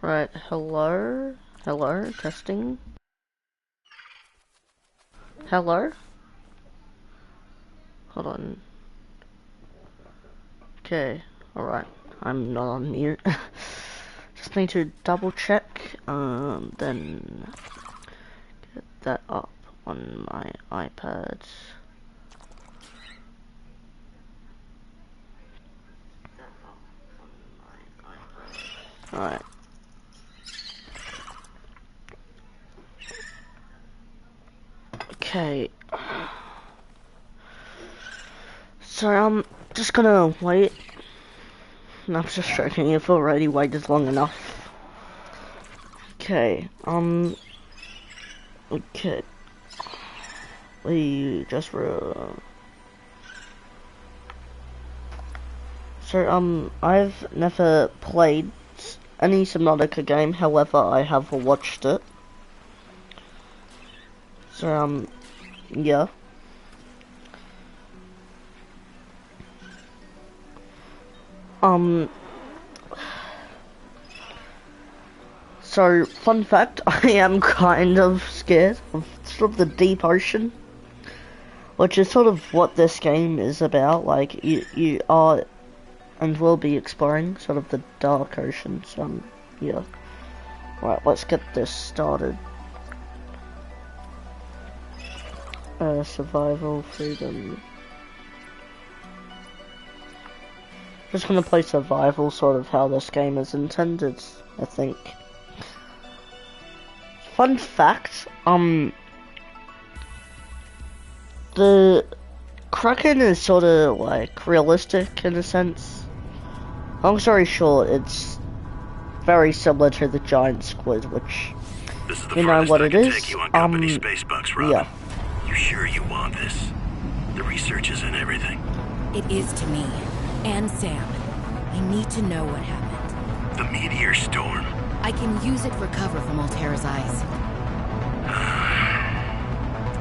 Right, hello? Hello? Testing? Hello? Hold on. Okay, alright. I'm not on mute. Just need to double check, then get that up on my iPad. Alright. Okay. So I'm just gonna wait. No, I'm just joking if already waited long enough. Okay, okay. We just So, I've never played any Subnautica game, however, I have watched it. So, yeah. So, fun fact, I am kind of scared of sort of the deep ocean, which is sort of what this game is about. Like, you are and will be exploring sort of the dark ocean, so, yeah. Right, let's get this started. Survival, freedom. Just gonna play survival, sort of how this game is intended, I think. Fun fact, the Kraken is sort of like realistic in a sense. Long story short, it's very similar to the giant squid, which you know what it is. Yeah. You sure you want this? The research is in everything. It is to me. And Sam. I need to know what happened. The meteor storm. I can use it for cover from Altera's eyes.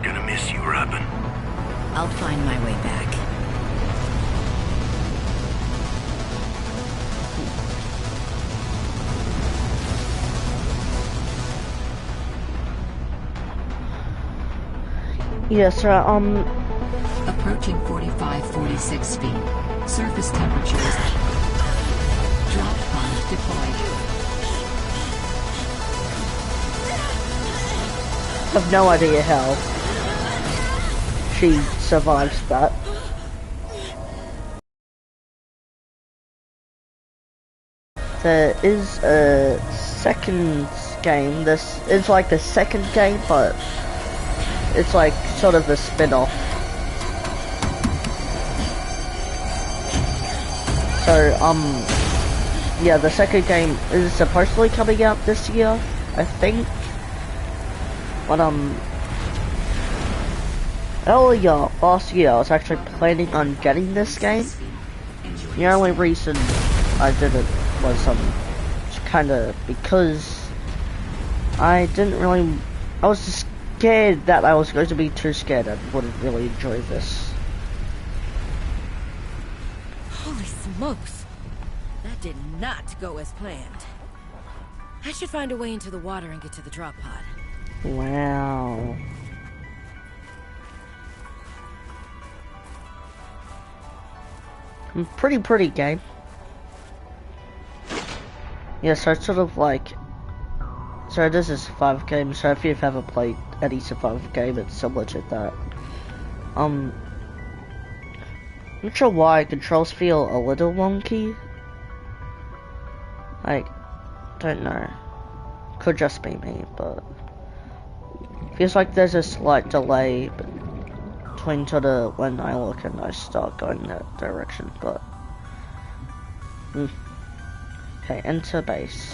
Gonna miss you, Robin. I'll find my way back. Yes, Approaching 46 feet. Surface temperatures. Drop pod deployed. I've no idea how she survives that. There is a second game. This is like the second game, but it's like sort of a spin-off. So, yeah, the second game is supposedly coming out this year, I think. But, earlier, last year, I was actually planning on getting this game. The only reason I didn't was, kinda because I didn't really, I was just scared that I was going to be too scared and wouldn't really enjoy this. Holy smokes! That did not go as planned. I should find a way into the water and get to the drop pod. Wow. Pretty game. Yeah, so it's sort of like, so this is a survival game, so if you've ever played any survival game, it's similar to that. I'm not sure why controls feel a little wonky. Like, don't know. Could just be me, but feels like there's a slight delay between sort of when I look and I start going that direction, but okay, enter base.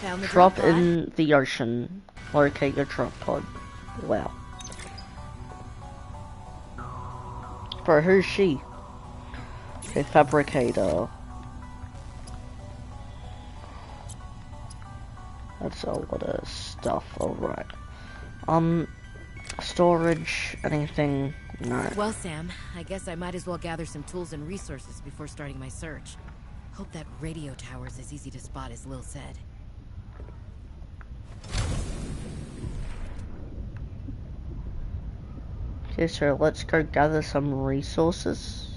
Found the Drop pod. in the ocean. Locate your drop pod. Wow. Bro, who's she? Okay, fabricator. That's a lot of stuff, alright. Storage, anything? No. Well, Sam, I guess I might as well gather some tools and resources before starting my search. Hope that radio tower's as easy to spot as Lil said. Okay, so let's go gather some resources.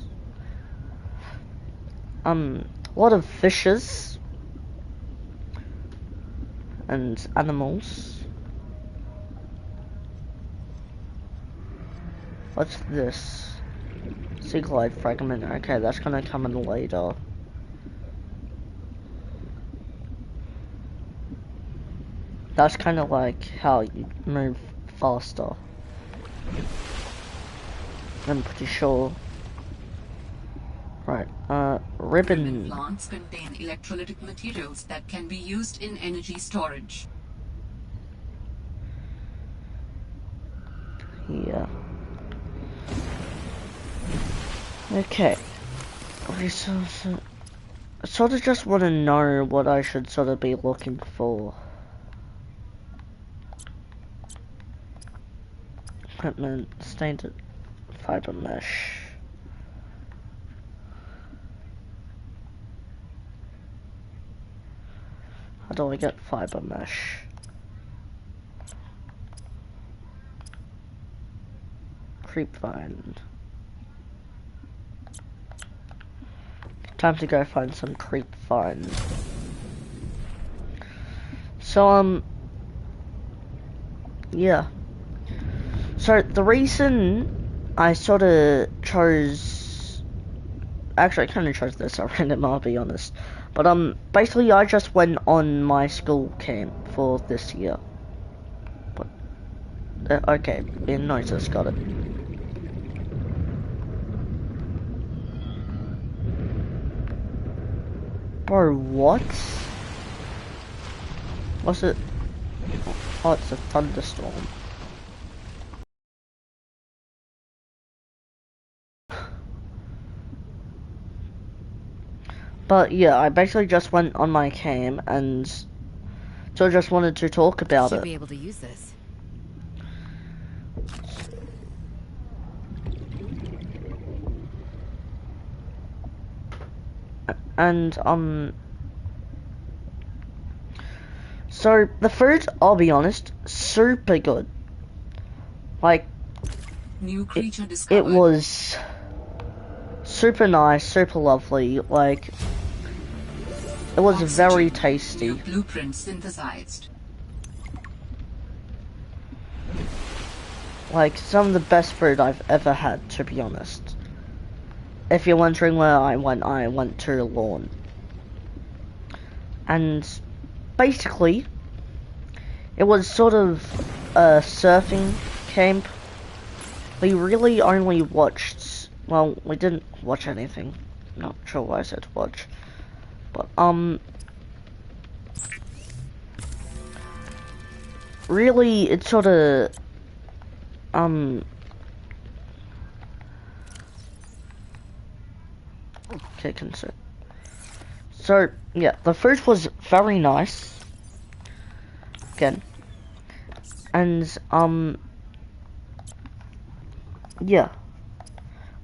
A lot of fishes and animals. What's this? Sea glide fragment. Okay, that's gonna come in later. That's kind of like how you move faster. I'm pretty sure. Right, ribbon. Plants contain electrolytic materials that can be used in energy storage. Yeah. Okay. Resources. I sort of just want to know what I should sort of be looking for. Equipment, stained fiber mesh. How do I get fiber mesh? Creepvine. Time to go find some creepvine. So, yeah. So, the reason I sort of chose... Actually, I kind of chose this, I random, I'll be honest. But, basically, I just went on my school camp for this year. But, okay, in notice, got it. Bro, what? What's it? Oh, it's a thunderstorm. But yeah, I basically just went on my cam and so I just wanted to talk about Should it. be able to use this. And so the food, I'll be honest, super good. Like New creature it discovered. was super nice, super lovely. Like it was very tasty. New blueprint synthesized. Like some of the best food I've ever had, to be honest. If you're wondering where I went to Lawn. And basically, it was sort of a surfing camp. We really only watched, well, we didn't watch anything. Not sure why I said watch. But, really, it's sort of, okay, concern. So, yeah, the food was very nice. Again. And, yeah.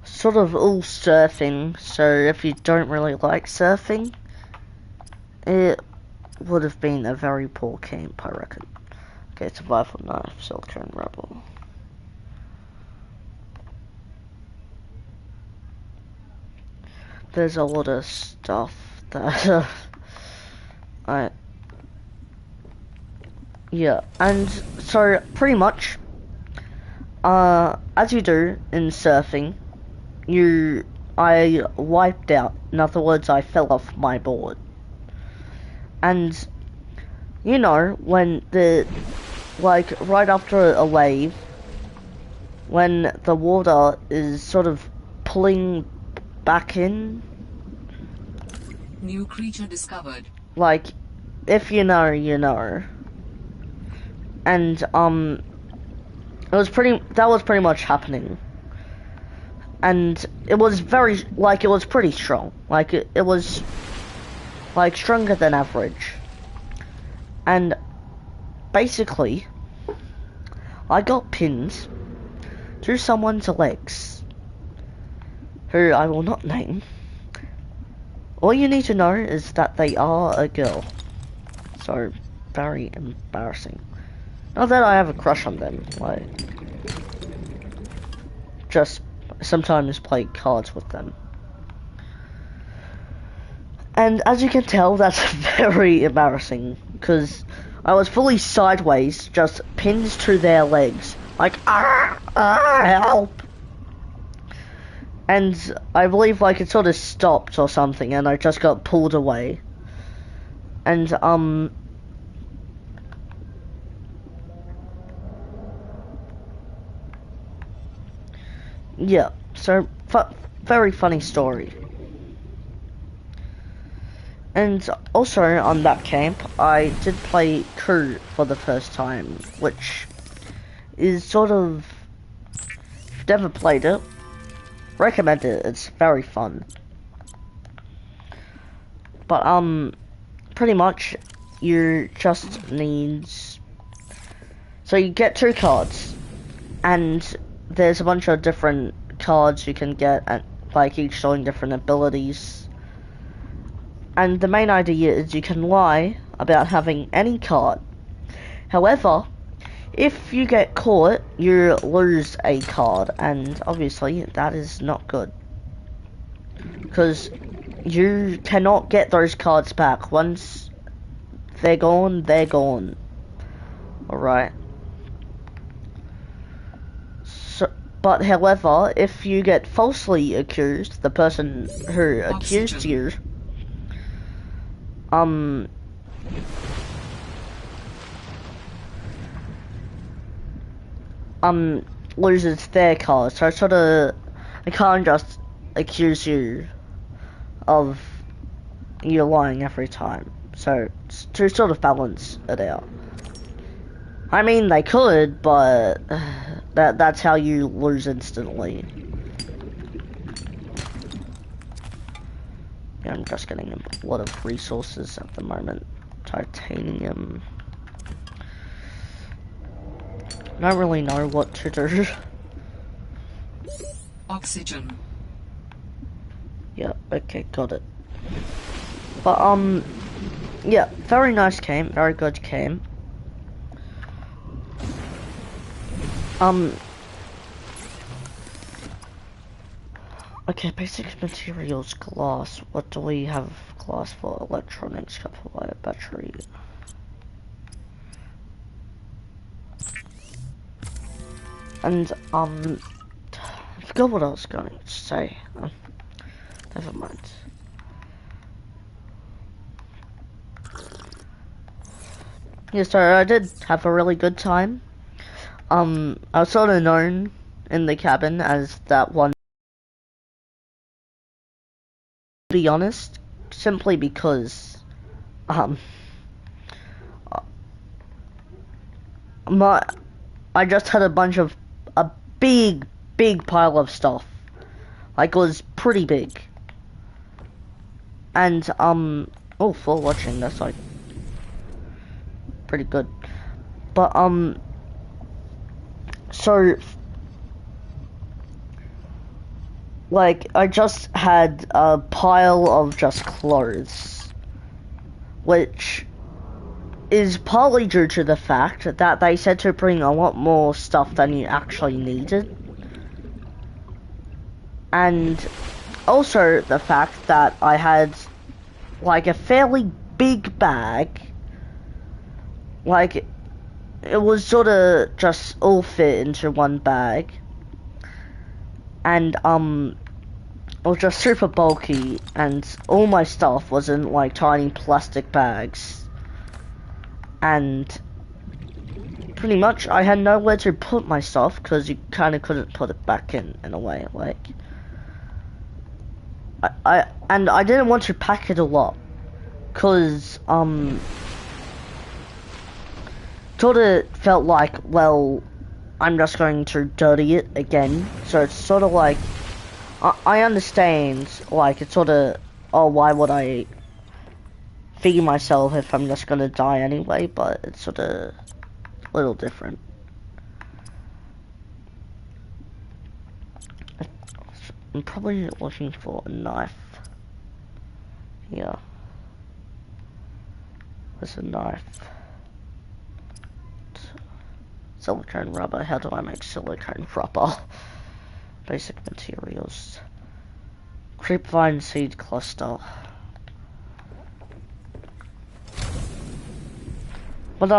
Sort of all surfing, so if you don't really like surfing, it would have been a very poor camp, I reckon. Okay, survival knife, silicone rubble. There's a lot of stuff that yeah, and so pretty much as you do in surfing, I wiped out. In other words, I fell off my board. And you know, when like right after a wave, when the water is sort of pulling back in, New creature discovered. like if you know, you know. And that was pretty much happening. And it was it was pretty strong. Like it was like stronger than average. And basically I got pinned to someone's legs, who I will not name. All you need to know is that they are a girl. So, very embarrassing. Not that I have a crush on them, like, just sometimes play cards with them. And as you can tell, that's very embarrassing, because I was fully sideways, just pinned to their legs, like, help! And I believe, like, it sort of stopped or something, and I just got pulled away. And, yeah, so, very funny story. And also on that camp, I did play Crew for the first time, which is sort of, if you've never played it, recommend it, it's very fun. But, pretty much, you just need, so you get 2 cards, and there's a bunch of different cards you can get, and like each showing different abilities. And the main idea is you can lie about having any card. However, if you get caught, you lose a card, and obviously that is not good. Because you cannot get those cards back. Once they're gone, they're gone. Alright. So, but however, if you get falsely accused, the person who accused you, loses their card, so sort of, they can't just accuse you of you lying every time, so to sort of balance it out. I mean, they could, but that's how you lose instantly. Yeah, I'm just getting a lot of resources at the moment. Titanium. I don't really know what to do. Oxygen. Yeah, okay, got it. But, yeah, very nice game, very good game. Okay, basic materials, glass. What do we have glass for? Electronics, copper wire, battery. And, I forgot what I was going to say. Never mind. Yeah, so I did have a really good time. I was sort of known in the cabin as that one. To be honest, simply because, I just had a big pile of stuff. Like, it was pretty big. And, oh, for watching, that's like, pretty good. But, so, like, I just had a pile of just clothes, which is partly due to the fact that they said to bring a lot more stuff than you actually needed. And also the fact that I had, like, a fairly big bag. Like, it was sort of just all fit into one bag. And, it was just super bulky, and all my stuff was in, like, tiny plastic bags. And pretty much I had nowhere to put my stuff, because you kind of couldn't put it back in a way, like. And I didn't want to pack it a lot, because, sort of felt like, well, I'm just going to dirty it again, so it's sort of like, I understand, like, it's sort of, oh, why would I feed myself if I'm just gonna die anyway, but it's sort of a little different. I'm probably looking for a knife. Yeah. There's a knife. Silicone rubber. How do I make silicone rubber? Basic materials. Creepvine seed cluster. But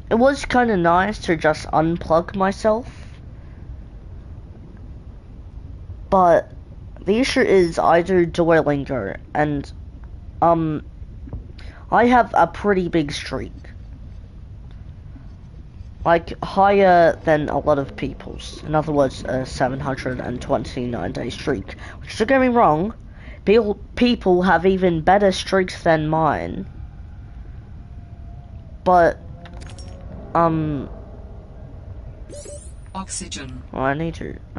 it was kind of nice to just unplug myself. But the issue is I do Duolingo, and I have a pretty big streak. Like, higher than a lot of people's. In other words, a 729-day streak. Which, don't get me wrong, people have even better streaks than mine. But, Oxygen. well, I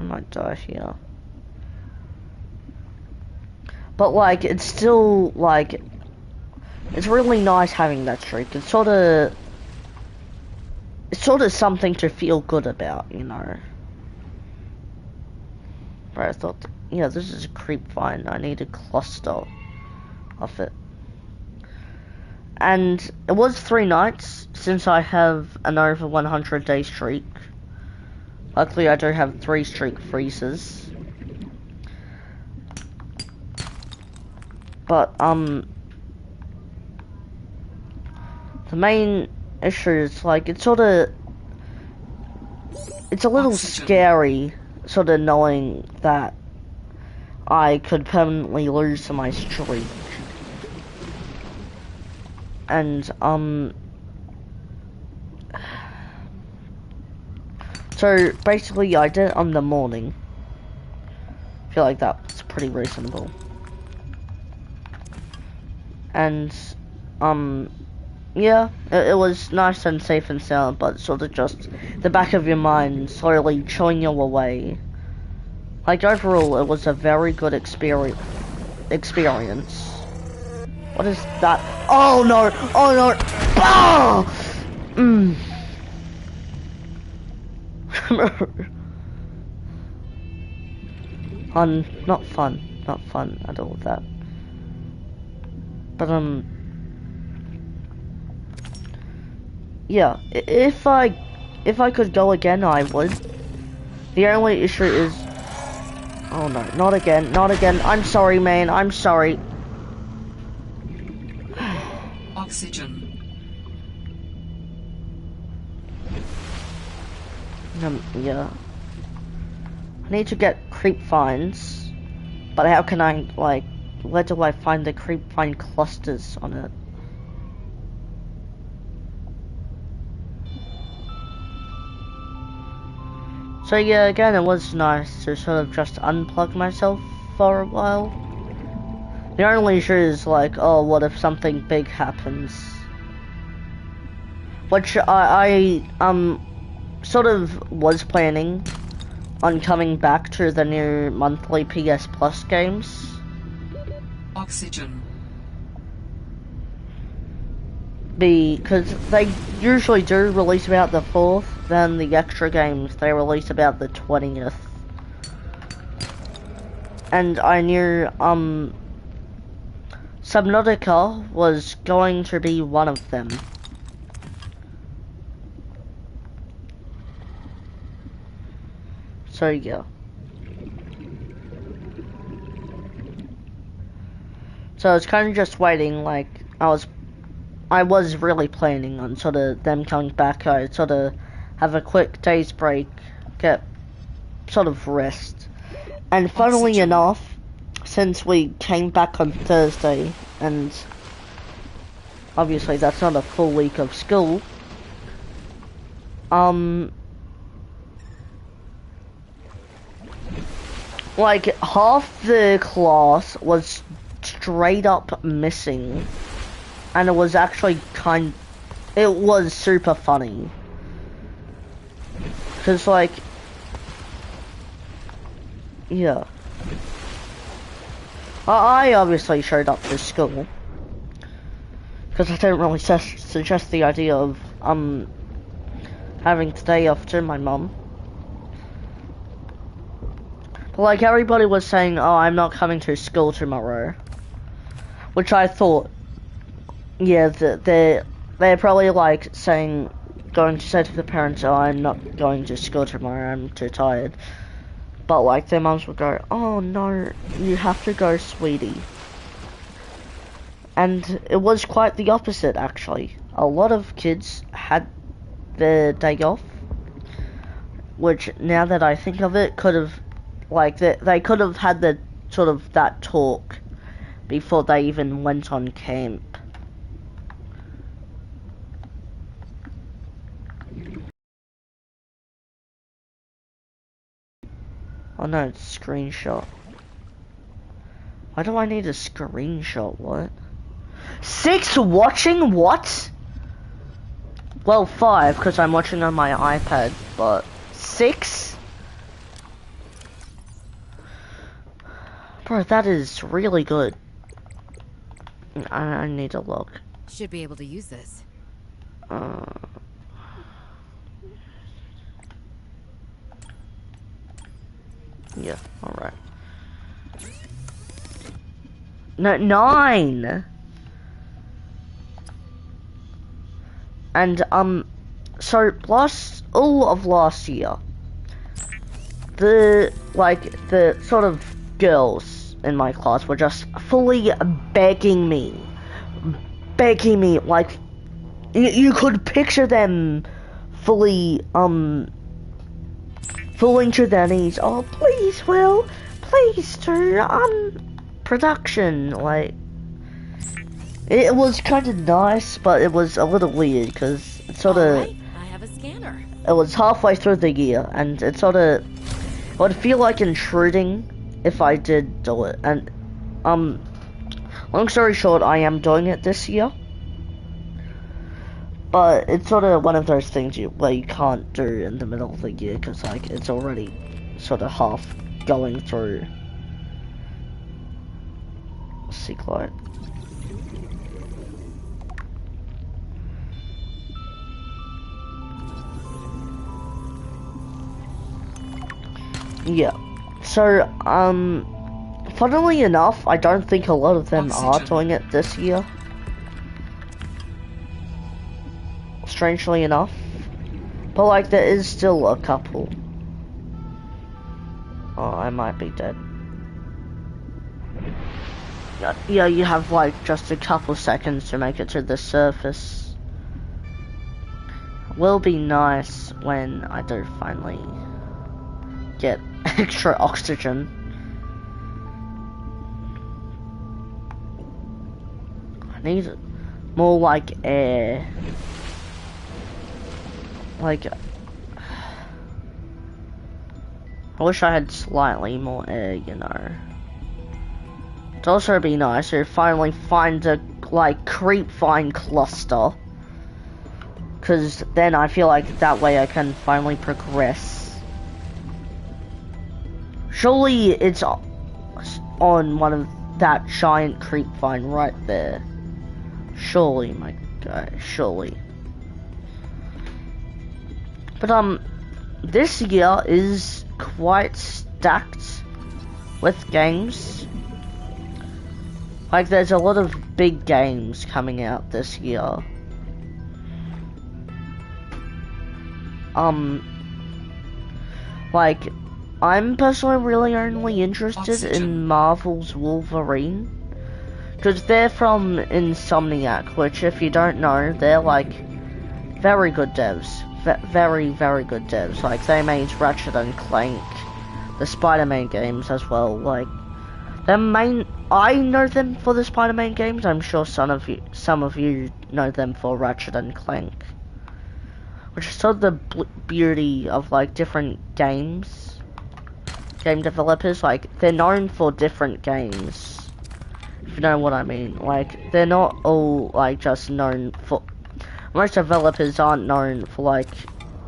might die here. But, like, it's still, like, it's really nice having that streak. It's sort of something to feel good about, you know. Right, I thought, yeah, this is a creep vine. I need a cluster of it. And it was 3 nights since I have an over 100-day streak. Luckily, I do have 3 streak freezes. But, the main issue is, like, it's a little scary, sort of knowing that I could permanently lose my streak. And, so basically I did it on the morning. I feel like that's pretty reasonable. And, yeah, it was nice and safe and sound, but sort of just the back of your mind slowly chewing you away. Like, overall, it was a very good experience. What is that? Oh no! Oh no! Oh! Not fun. Not fun at all, that. But, yeah, if I could go again, I would. The only issue is, oh no, not again, not again. I'm sorry, man. I'm sorry. Oxygen. Yeah. I need to get creep finds, but how can I, like, where do I find the creep find clusters on it? So yeah, again, it was nice to sort of just unplug myself for a while. The only issue is, like, oh, what if something big happens? Which I sort of was planning on coming back to the new monthly PS Plus games. Oxygen. Because they usually do release about the 4th, then the extra games they release about the 20th. And I knew Subnautica was going to be one of them. So yeah. So I was kind of just waiting, like, I was really planning on sort of them coming back. I'd sort of have a quick day's break, get sort of rest. And funnily enough, since we came back on Thursday, and obviously that's not a full week of school, like, half the class was straight up missing, and it was actually it was super funny, cause, like, yeah, I obviously showed up to school, because I don't really suggest the idea of having today off to my mum. But, like, everybody was saying, oh, I'm not coming to school tomorrow, which I thought, yeah, they're probably like saying, going to say to the parents, oh, I'm not going to school tomorrow, I'm too tired. But like their mums would go, oh no, you have to go, sweetie. And it was quite the opposite, actually. A lot of kids had their day off, which now that I think of it, could have, like, they could have had the sort of that talk before they even went on camp. Oh no, it's a screenshot. Why do I need a screenshot? What? 6 watching? What? Well, 5 because I'm watching on my iPad, but 6? Bro, that is really good. I need to look. Should be able to use this. Yeah, alright. No, 9! And, so, all of last year, the sort of girls in my class were just fully begging me, like, you could picture them fully, falling to their knees, oh, please, Will, please, do, production, like, it was kind of nice, but it was a little weird, because it sort of, Right, I have a scanner. it was halfway through the year, and it sort of, it would feel like intruding if I did do it, and, long story short, I am doing it this year, but it's sort of one of those things where you can't do in the middle of the year, because, like, it's already sort of half going through Sequelight. Yeah. So, funnily enough, I don't think a lot of them are doing it this year. Strangely enough. But, like, there is still a couple. Oh, I might be dead. Yeah, you have, like, just a couple seconds to make it to the surface. Will be nice when I do finally get extra oxygen. I need more, like, air. Like, I wish I had slightly more air, you know. It'd also be nice to finally find a, like, creep vine cluster. Because then I feel like that way I can finally progress. Surely it's on one of that giant creep vine right there. Surely, my guy, surely. But, this year is quite stacked with games. Like, there's a lot of big games coming out this year. Like, I'm personally really only interested in Marvel's Wolverine. Because they're from Insomniac, which, if you don't know, they're, like, very good devs. Very, very good devs. Like, they made Ratchet and Clank, the Spider-Man games as well. Like, I know them for the Spider-Man games. I'm sure some of you know them for Ratchet and Clank. Which is sort of the beauty of, like, different game developers. Like, they're known for different games, if you know what I mean. Like, they're not all, like, just known for, most developers aren't known for, like,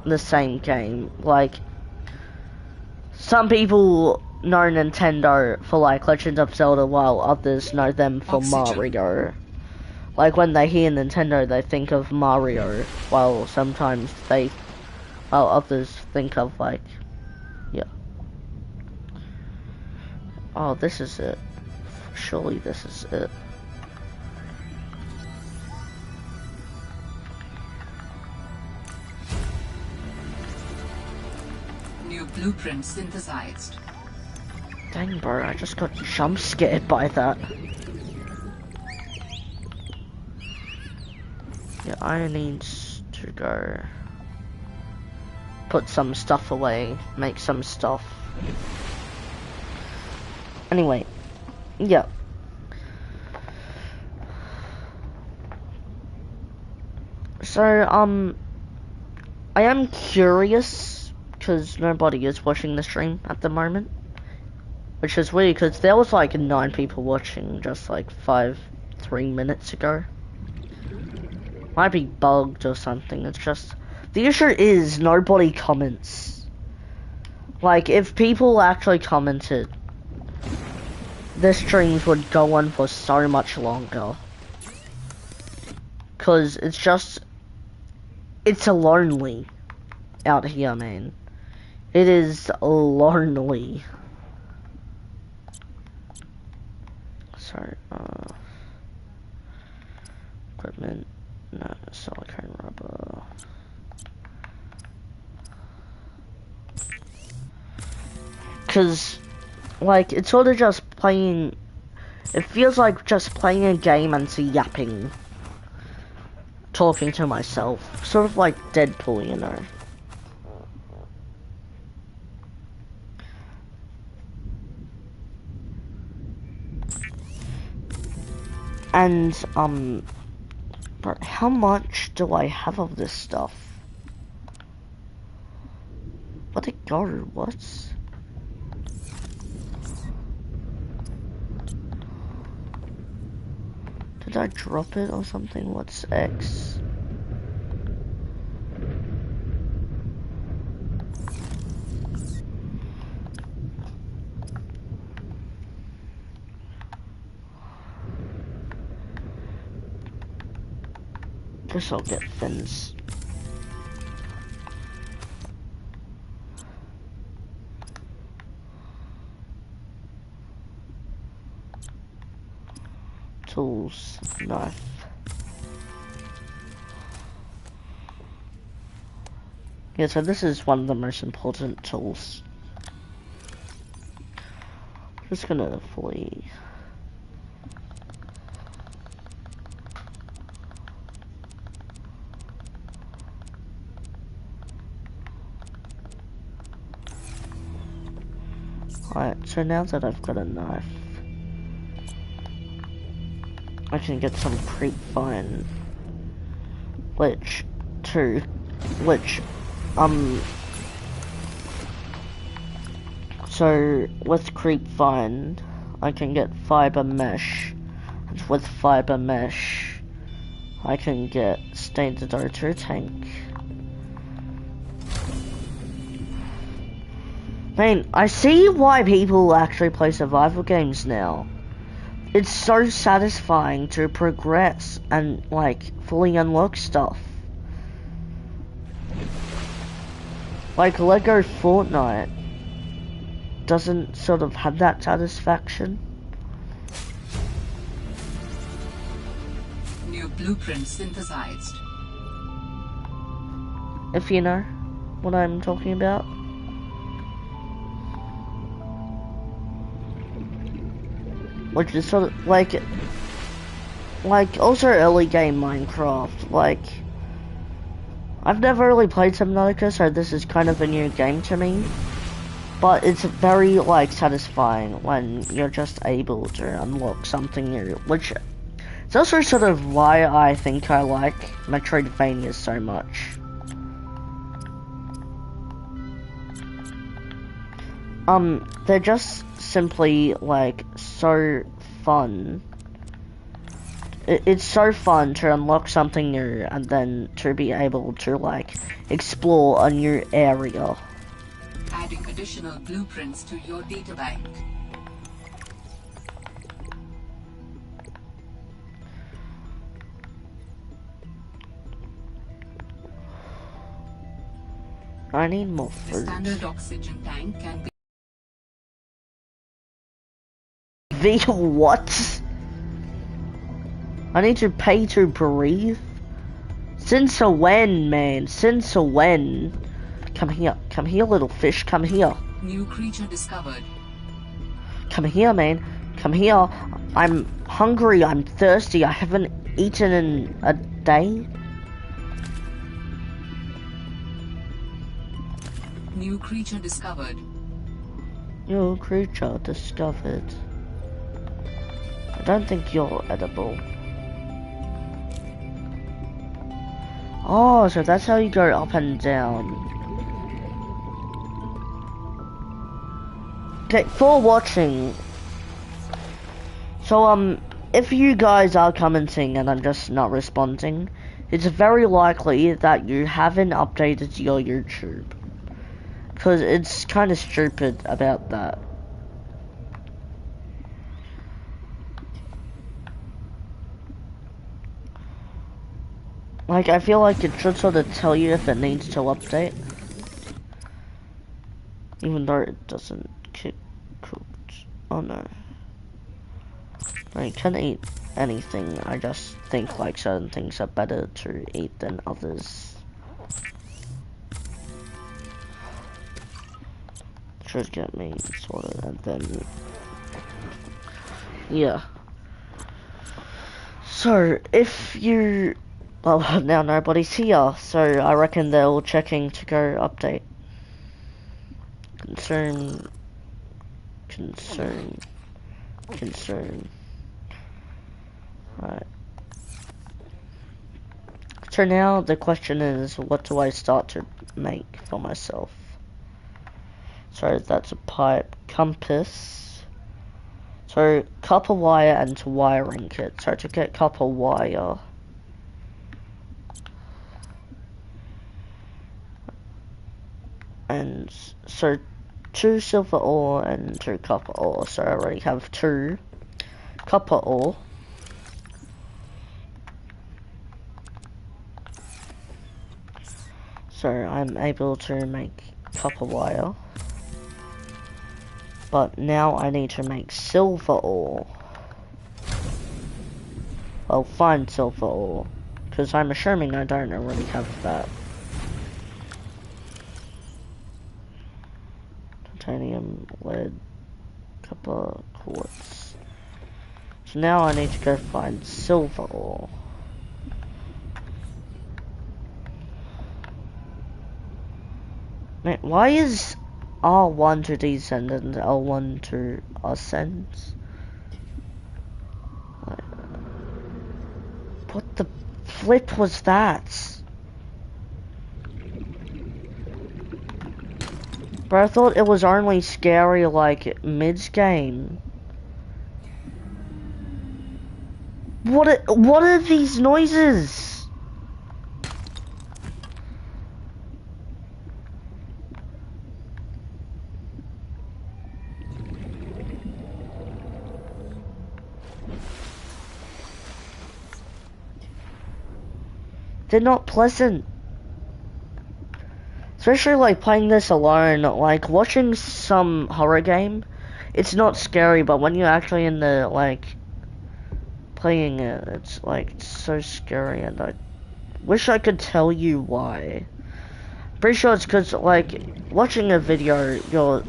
the same game. Like, some people know Nintendo for, like, Legend of Zelda, while others know them for Mario. Like, when they hear Nintendo, they think of Mario, while sometimes while others think of, like, yeah. Oh, this is it. Surely this is it. blueprint synthesized. Dang, bro, I just got jump scared by that. Yeah, I need to go put some stuff away, make some stuff. Anyway, yeah. So, I am curious, because nobody is watching the stream at the moment. Which is weird, because there was like 9 people watching just like 3 minutes ago. Might be bugged or something, it's just... The issue is, nobody comments. Like, if people actually commented, the streams would go on for so much longer. Because it's just... It's lonely out here, man. It is lonely. Sorry, equipment, no, silicone rubber. Cause, like, it's sort of just playing, it feels like just playing a game and yapping. Talking to myself. Sort of like Deadpool, you know. And, but how much do I have of this stuff? Where'd it go? What? Did I drop it or something? What's X? Guess I'll get fins. Tools, knife. Yeah, so this is one of the most important tools. Just gonna flee. Alright, so now that I've got a knife, I can get some creep vine, which so with creep vine, I can get fiber mesh, and with fiber mesh, I can get standard O2 tank. Man, I see why people actually play survival games now. It's so satisfying to progress and, like, fully unlock stuff. Like, Lego Fortnite doesn't sort of have that satisfaction. New blueprint synthesized. If you know what I'm talking about. Which is sort of like also early game Minecraft. Like, I've never really played Subnautica, so this is kind of a new game to me. But it's very, like, satisfying when you're just able to unlock something new, which is also sort of why I think I like Metroidvania so much. They're just simply, like, so fun. It's so fun to unlock something new and then to be able to, like, explore a new area. Adding additional blueprints to your databank. I need more The food. standard oxygen tank can be The what? I need to pay to breathe? Since when, man? Since when? Come here, little fish, come here. New creature discovered. Come here, man. Come here. I'm hungry, I'm thirsty, I haven't eaten in a day. New creature discovered. New creature discovered. I don't think you're edible. Oh, so that's how you go up and down. Okay, for watching. So, if you guys are commenting and I'm just not responding, it's very likely that you haven't updated your YouTube. Because it's kind of stupid about that. Like, I feel like it should sort of tell you if it needs to update. Even though it doesn't get cooked. Oh no. I can eat anything, I just think like certain things are better to eat than others. Should get me sorted and then yeah. So if you well now nobody's here, so I reckon they're all checking to go update. Concern. Right. So now the question is, what do I start to make for myself? So that's a pipe, compass. So copper wire and wiring kit. So to get copper wire. And so 2 silver ore and 2 copper ore. So I already have 2 copper ore. So I'm able to make copper wire. But now I need to make silver ore. Well, find silver ore. Because I'm assuming I don't already have that. Titanium, lead, copper, quartz. So now I need to go find silver ore. Man, why is R1 to descend and L1 to ascend? What the flip was that? But I thought it was only scary like mid-game. What are these noises? They're not pleasant. Especially like playing this alone, like watching some horror game, it's not scary, but when you're actually in the like playing it, it's like so scary, and I wish I could tell you why. Pretty sure it's because like watching a video, you're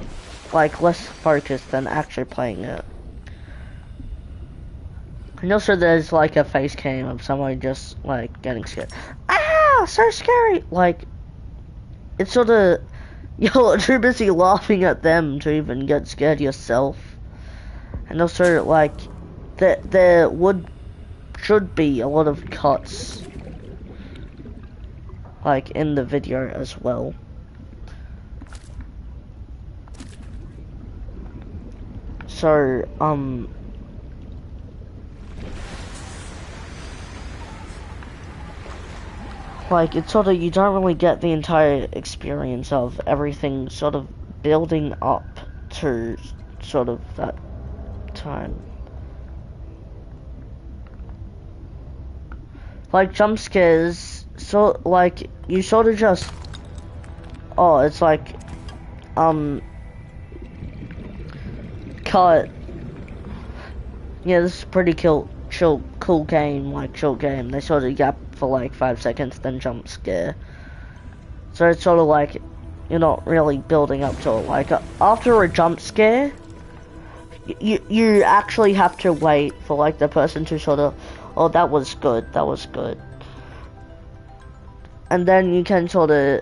like less focused than actually playing it. And also there's like a face cam of someone just like getting scared. Ah, so scary! Like, it's sort of, you're too busy laughing at them to even get scared yourself. And also like, there should be a lot of cuts like in the video as well. So, like, it's sort of, you don't really get the entire experience of everything sort of building up to sort of that time. Like, jump scares, so, like, you sort of just, oh, it's like, cut. Yeah, this is pretty cool game, like, chill game. They sort of gap for like 5 seconds, then jump scare. So it's sort of like, you're not really building up to it. Like, after a jump scare, you actually have to wait for, like, the person to sort of, oh, that was good, that was good. And then you can sort of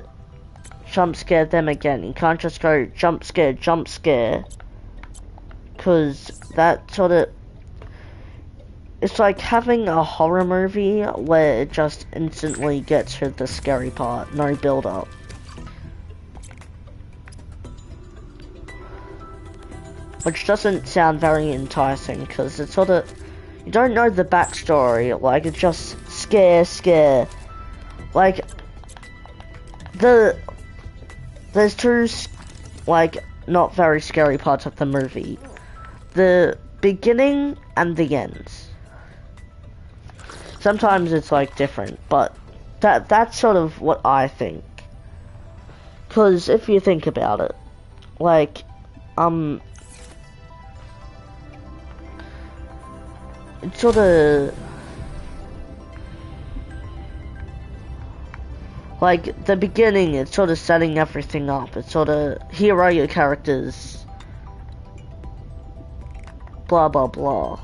jump scare them again. You can't just go jump scare. Because that sort of, it's like having a horror movie where it just instantly gets to the scary part, no build up. Which doesn't sound very enticing, because it's sort of, you don't know the backstory, like, it's just scare. Like, there's two, like, not very scary parts of the movie. The beginning and the end. Sometimes it's, like, different, but that's sort of what I think. Because if you think about it, like, it's sort of like the beginning, it's sort of setting everything up. It's sort of, here are your characters, blah blah blah.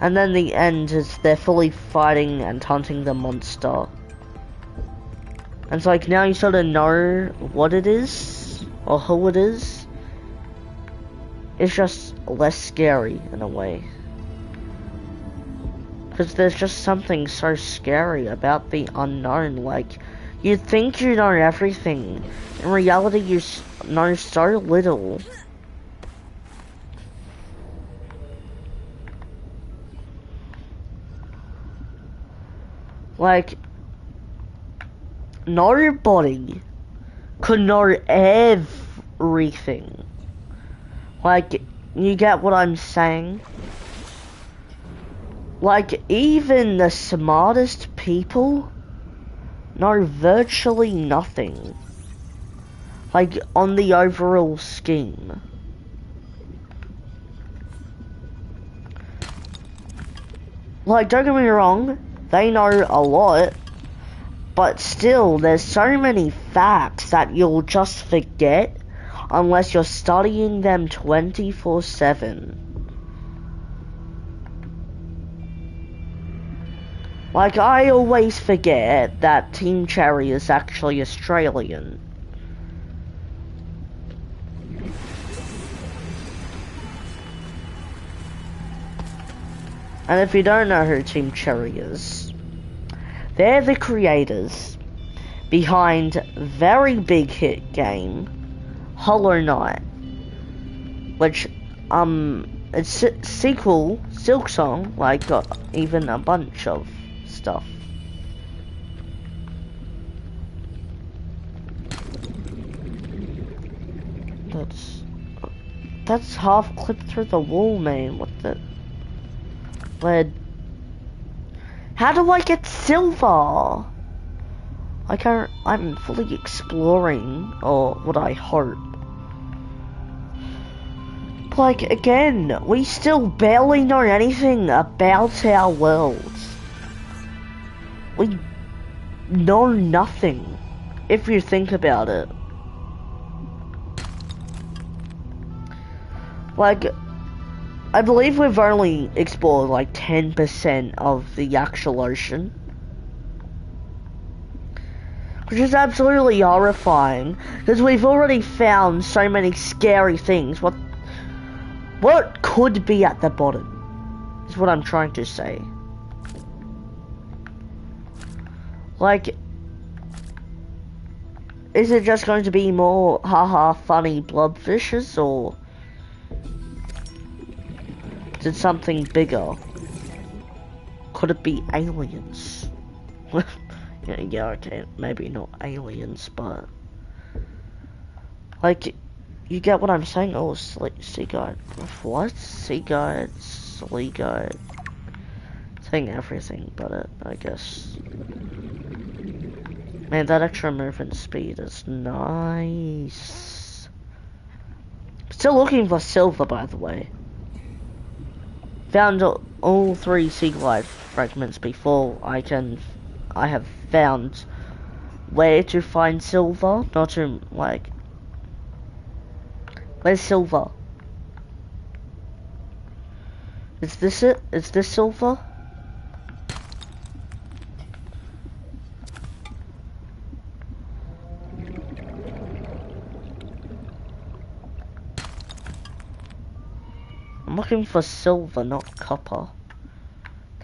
And then the end is they're fully fighting and hunting the monster. And it's like, now you sort of know what it is, or who it is. It's just less scary in a way. Because there's just something so scary about the unknown. Like, you think you know everything. In reality, you know so little. Like, nobody could know everything. Like, you get what I'm saying? Like, even the smartest people know virtually nothing. Like, on the overall scheme. Like, don't get me wrong, they know a lot, but still, there's so many facts that you'll just forget unless you're studying them 24/7. Like, I always forget that Team Cherry is actually Australian. And if you don't know who Team Cherry is, they're the creators behind very big hit game Hollow Knight, which its sequel Silksong like got even a bunch of stuff. That's half clipped through the wall, man. What the lead? How do I get silver? I'm fully exploring, or what I hope. Like, again, we still barely know anything about our world. We know nothing, if you think about it. Like, I believe we've only explored like 10% of the actual ocean. Which is absolutely horrifying, because we've already found so many scary things. What could be at the bottom is what I'm trying to say. Like, is it just going to be more haha funny blobfishes, or is it something bigger? Could it be aliens? Yeah, okay, maybe not aliens, but like, you get what I'm saying? Oh, sea guide. What? Sea guide, slee guide. Saying everything but it, I guess. Man, that extra movement speed is nice. Still looking for silver, by the way. Found all 3 sea glide fragments before I have found where to find silver, not to, like... Where's silver? Is this it? Is this silver? I'm looking for silver, not copper.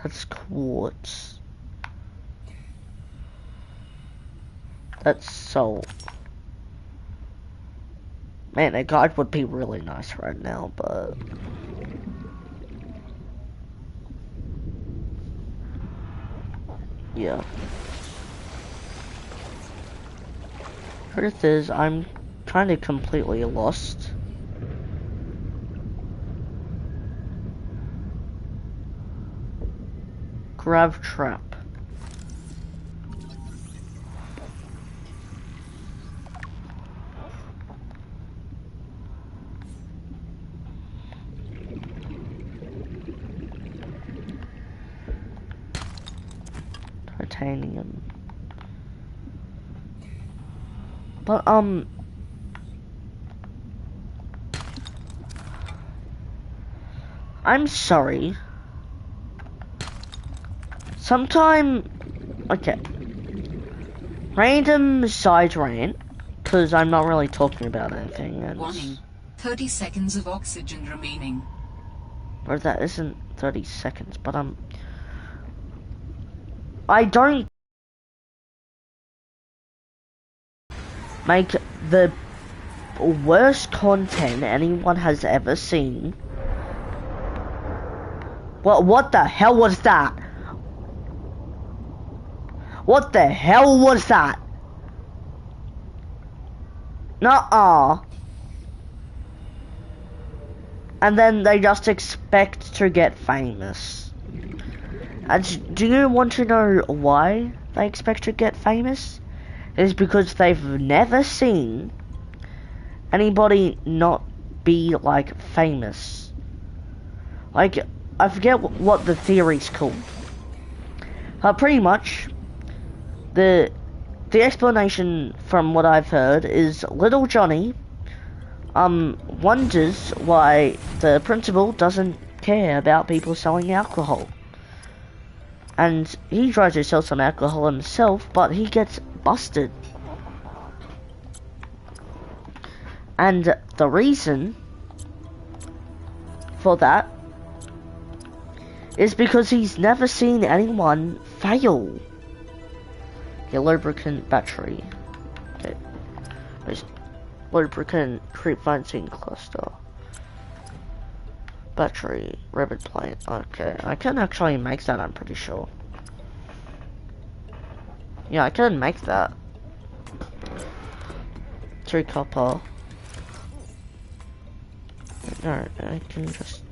That's quartz. That's salt. Man, a guide would be really nice right now, but... yeah. Truth is, I'm kind of completely lost. Grav trap. Titanium. But I'm sorry. Okay. Random side rant, because I'm not really talking about anything. And Warning. 30 seconds of oxygen remaining. or that isn't 30 seconds, but I don't make the worst content anyone has ever seen. What the hell was that? What the hell was that? Nuh-uh. And then they just expect to get famous. And do you want to know why they expect to get famous? It's because they've never seen anybody not be, like, famous. Like, I forget what the theory's called. Pretty much, the explanation from what I've heard is little Johnny wonders why the principal doesn't care about people selling alcohol. And he tries to sell some alcohol himself, but he gets busted. And the reason for that is because he's never seen anyone fail. Yeah, lubricant battery. Okay. There's lubricant creep fencing cluster. Battery, rivet plate. Okay, I can actually make that, I'm pretty sure. Yeah, I can make that. 3 copper. No, I can just...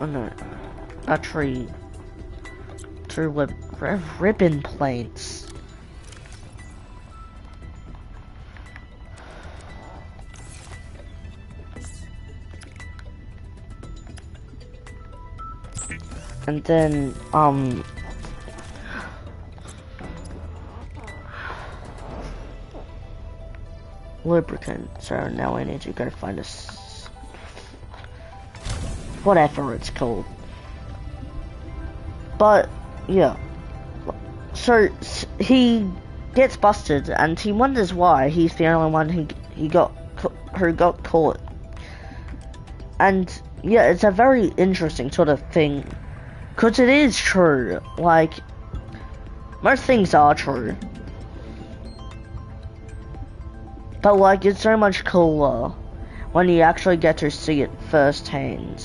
oh no. Battery. 2 ribbon plates. And then, lubricant. So now I need to go find whatever it's called. But, yeah. So, he gets busted, and he wonders why he's the only one who got caught. And, yeah, it's a very interesting sort of thing. Because it is true. Like, most things are true. But, like, it's so much cooler when you actually get to see it firsthand.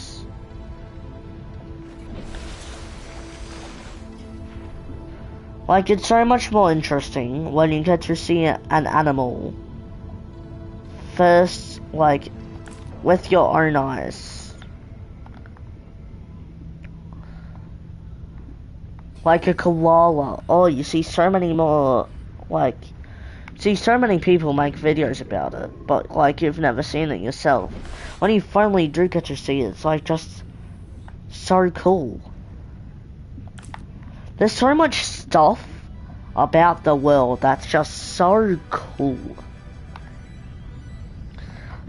Like, it's so much more interesting when you get to see an animal first, like, with your own eyes. Like a koala. Oh, you see so many more, like, see so many people make videos about it, but, like, you've never seen it yourself. When you finally do get to see it, it's, like, just so cool. There's so much stuff about the world that's just so cool.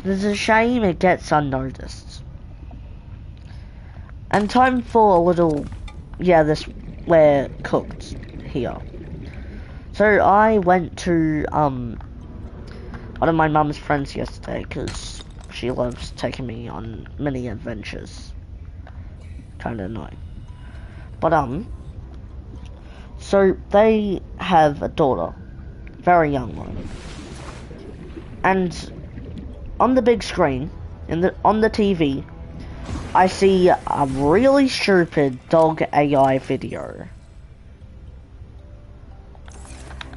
It's a shame it gets unnoticed. And time for a little, yeah, this, we're cooked here. So I went to, one of my mum's friends yesterday, because she loves taking me on many adventures. Kinda annoying. But, so they have a daughter, very young one. And on the big screen, on the TV, I see a really stupid dog AI video.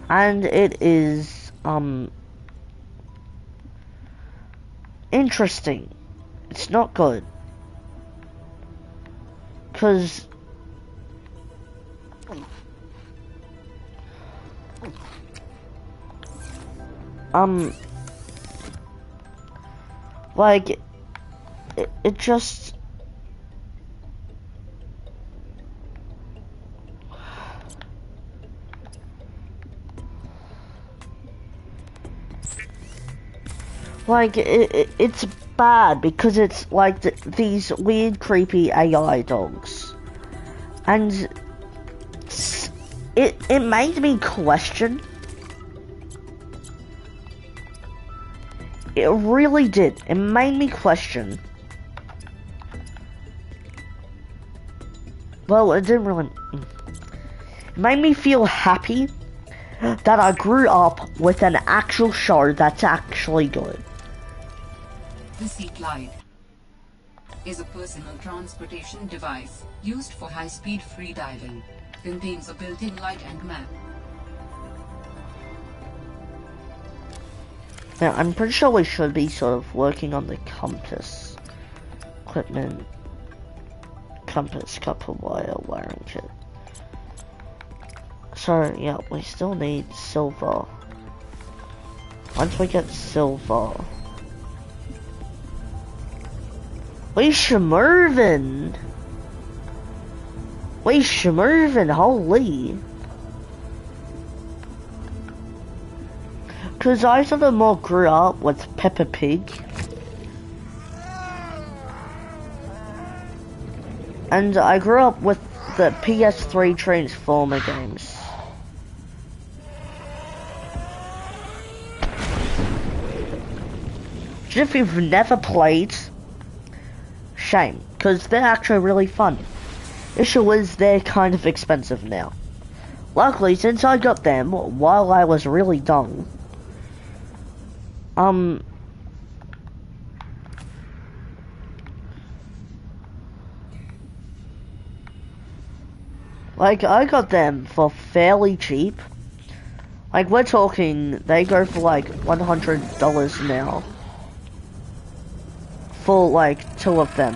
And it is, interesting. It's not good. 'Cause like, it just, like, it's bad because it's like these weird, creepy AI dogs. And it made me question. It really did. It made me question. Well, it didn't really. It made me feel happy that I grew up with an actual show that's actually good. The Sea Glide is a personal transportation device used for high-speed freediving. Contains a built-in light and map. Now, I'm pretty sure we should be sort of working on the compass equipment. Compass, copper wire, wiring kit. So, yeah, we still need silver. Once we get silver, we schmervin! We schmervin, holy! Cause I sort of more grew up with Peppa Pig. And I grew up with the PS3 Transformer games. If you've never played, shame, cause they're actually really fun. Issue is they're kind of expensive now. Luckily, since I got them while I was really young, like, I got them for fairly cheap. Like, we're talking, they go for like $100 now. For like 2 of them.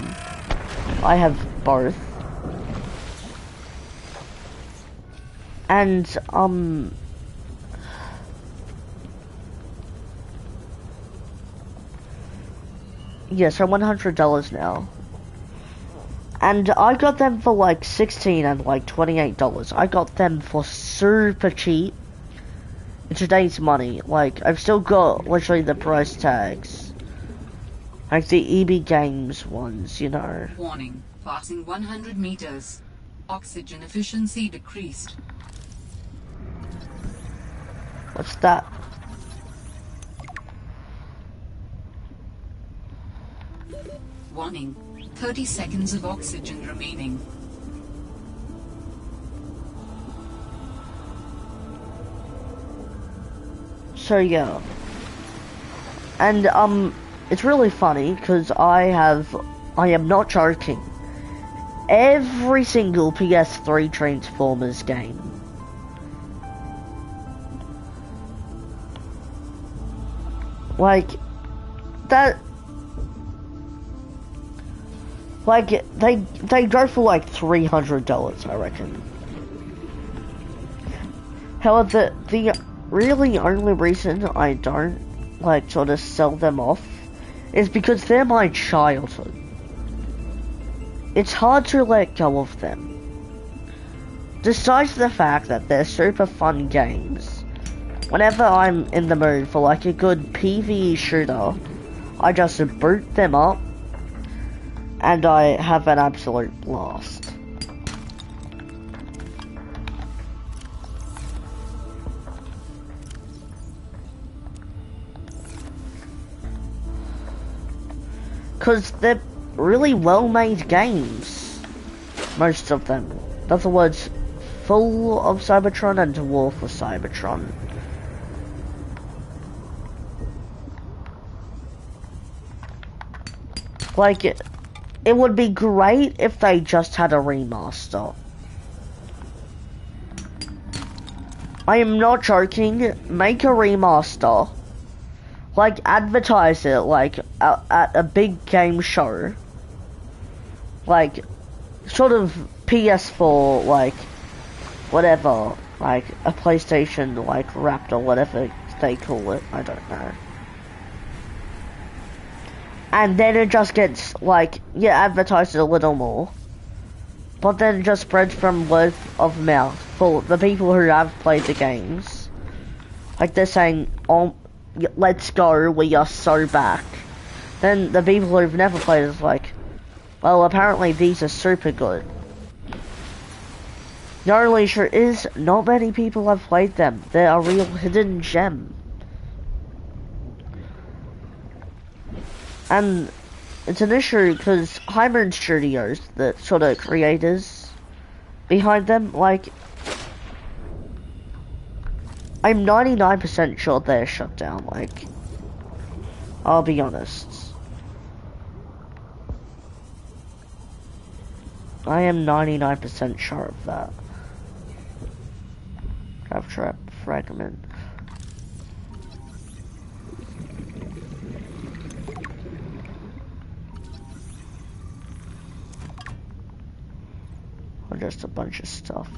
I have both. And, yeah, so $100 now. And I got them for like $16 and like $28. I got them for super cheap. In today's money. Like, I've still got literally the price tags. Like the EB Games ones, you know. Warning. Passing 100 meters. Oxygen efficiency decreased. What's that? Warning. 30 seconds of oxygen remaining. So yeah. And it's really funny because I am not joking. Every single PS3 Transformers game. Like that. Like they go for like $300, I reckon. However, the really only reason I don't like sort of sell them off is because they're my childhood. It's hard to let go of them. besides the fact that they're super fun games, whenever I'm in the mood for like a good PvE shooter, I just boot them up and I have an absolute blast. Because they're really well-made games, most of them. In other words, full of Cybertron and War for Cybertron. Like, it would be great if they just had a remaster. I am not joking, make a remaster. Like, advertise it, like, at a big game show. Like, sort of PS4, like, whatever. Like, a PlayStation, like, Raptor, whatever they call it. I don't know. And then it just gets, like, yeah, advertised a little more. But then it just spreads from word of mouth for the people who have played the games. Like, they're saying, oh, let's go, we are so back. Then the people who've never played is like, well, apparently these are super good. The only issue is, not many people have played them. They're a real hidden gem. And it's an issue because Hybrid Studios, the sort of creators behind them, like, I'm 99% sure they're shut down, like, I'll be honest. I am 99% sure of that. Trap fragment. Or just a bunch of stuff.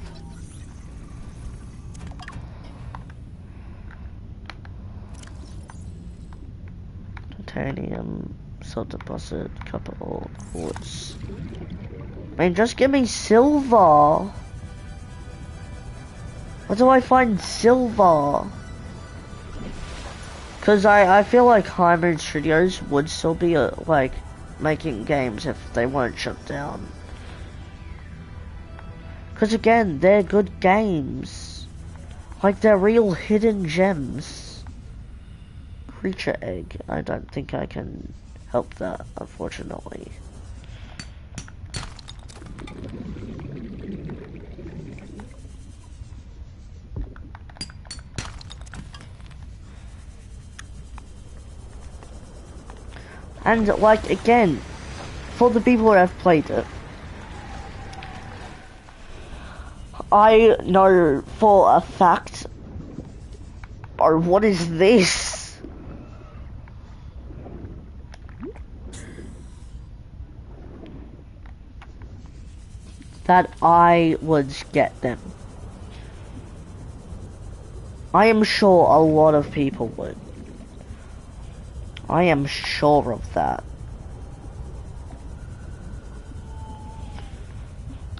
Titanium, salt deposit, copper ore, quartz. I mean, just give me silver. Where do I find silver? Cause I feel like Hybrid Studios would still be like making games if they weren't shut down. Cause again, they're good games. Like, they're real hidden gems. Creature egg. I don't think I can help that, unfortunately. And, like, again, for the people who have played it, I know for a fact, or what is this? That I would get them. I am sure a lot of people would. I am sure of that.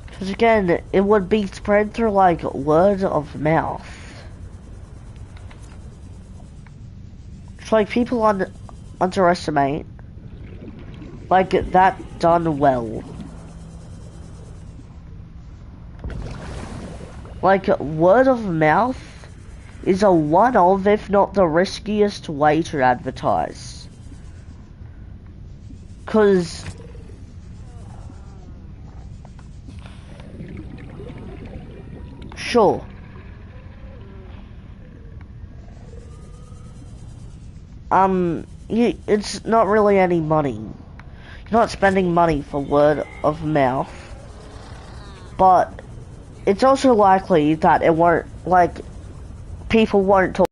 Because again, it would be spread through like word of mouth. It's like people underestimate like that done well. Like, word of mouth is a one of, if not the riskiest way to advertise. Cause sure, it's not really any money. You're not spending money for word of mouth, but it's also likely that it won't, like, people won't talk.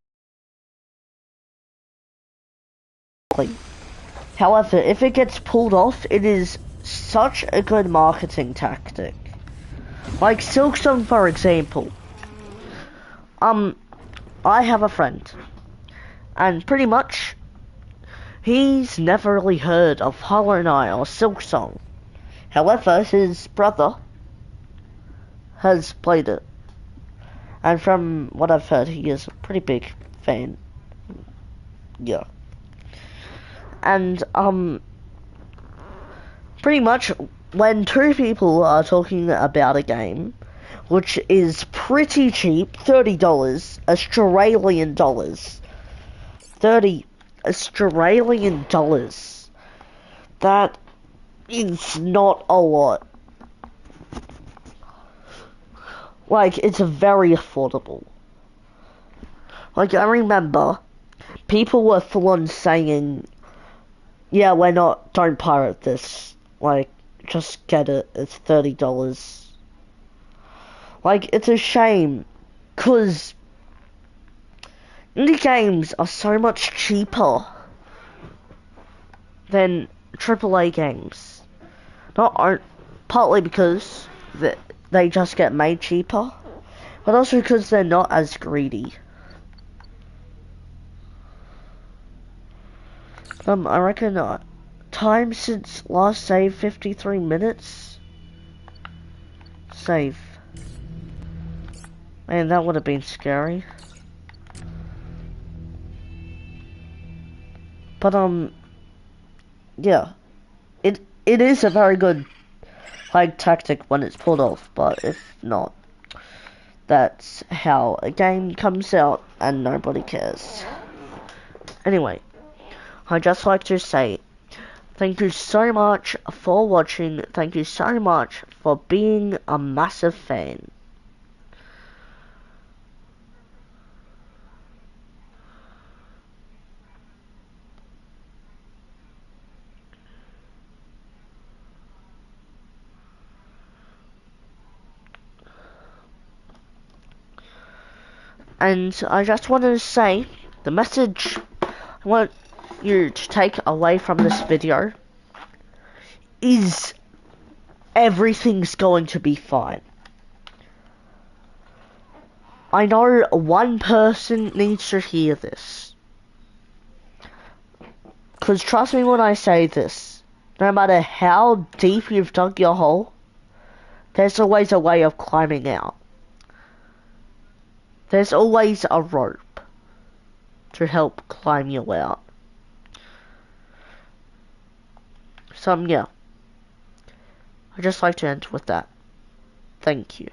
However, if it gets pulled off, it is such a good marketing tactic. Like Silkstone, for example. I have a friend, and pretty much, he's never really heard of Hollow Knight or Silksong. However, his brother has played it. And from what I've heard, he is a pretty big fan. Yeah. And, pretty much when two people are talking about a game, which is pretty cheap, $30 Australian dollars. 30 Australian dollars. That is not a lot. Like, it's very affordable. Like, I remember people were full on saying, yeah, don't pirate this. Like, just get it, it's $30. Like, it's a shame, 'cause indie games are so much cheaper than AAA games. Partly because they just get made cheaper, but also because they're not as greedy. I reckon time since last save 53 minutes. Save. Man, that would have been scary. But yeah, it is a very good tactic when it's pulled off. But if not, that's how a game comes out and nobody cares. Anyway, I'd just like to say thank you so much for watching. Thank you so much for being a massive fan. And I just wanted to say, the message I want you to take away from this video is everything's going to be fine. I know one person needs to hear this. 'Cause trust me when I say this, no matter how deep you've dug your hole, there's always a way of climbing out. There's always a rope to help climb you out. So yeah, I'd just like to end with that. Thank you.